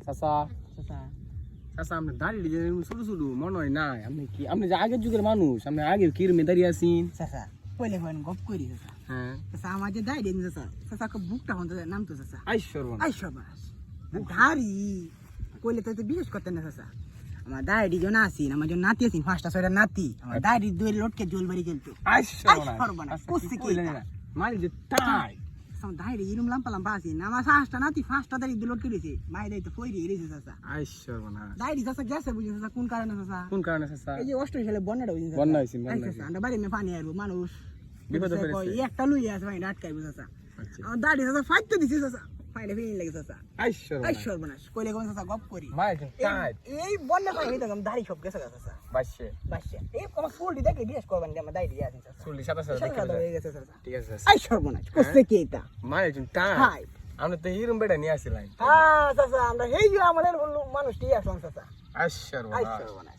চাচা চাচা আপনি দাঁড়িয়ে যে ছোট ছোট মনে হয় না আপনি কি আপনি যে আগের যুগের মানুষ আপনি আগের কিরমে দাঁড়িয়ে আছেন চাচা পয়লে হন গপ করি চাচা হ্যাঁ চাচা আমার যে দাই দিন চাচা চাচা বুকটা হন নাম তো চাচা আইশ্বর আই সবাস ধারি কইলে তো বিশেষ করতেন না চাচা আমার দাইডি জন আসিন আমার জন নাতি আসিন পাঁচটা ছয়টা নাতি আমার দাইডি দুই লোটকে জল বাড়ি গেলতো আইশ্বর না কুস্তি কি মারি যে তাই আমার দাইডি ইরুম লাম্পা লাম্পা আসিন আমার পাঁচটা নাতি পাঁচটা দাইডি দুই লোটকে দিয়েছে মাই দাই তো ফইরি গেছে চাচা আইশ্বর না দাইডি চাচা গেছে বুঝিস চাচা কোন কারণে চাচা কোন কারণে চাচা এই যে অষ্টমী সালে বন্যাটা বুঝিস বন্যা হইছে বন্যা হইছে আমরা বাড়ি মে পানি আইবো মানুষ বিপদে পড়েছে একটা লুই আছে ভাই আটকাইবো চাচা আচ্ছা আমার দাইডি চাচা ফাইট দিছে চাচা ফাইলে ফিরিং লাগে চাচা আইশ্বর আই সর্বনাশ কইলে কোন চাচা গপ করি মারি যে তাই এই বন্যা পানি হইতো দাড়ি সব গেছে চাচা বাসে বাসা এই আমার ফুলটি দেখে বিশেষ করবেন আমার দাইডি আছে চাচা চল্লিশ সাতাশ হাজার দেখে সাদা হয়ে গেছে চাচা ঠিক আছে আই সর্বনাশ করছে কি এটা মারি যে তাই হাই আমরা তো হিরুম বেটা নিয়ে আসছিলাম হ্যাঁ চাচা আমরা হেই যে আমাদের মানুষ ঠিক আছে চাচা আইশ্বর আই সর্বনাশ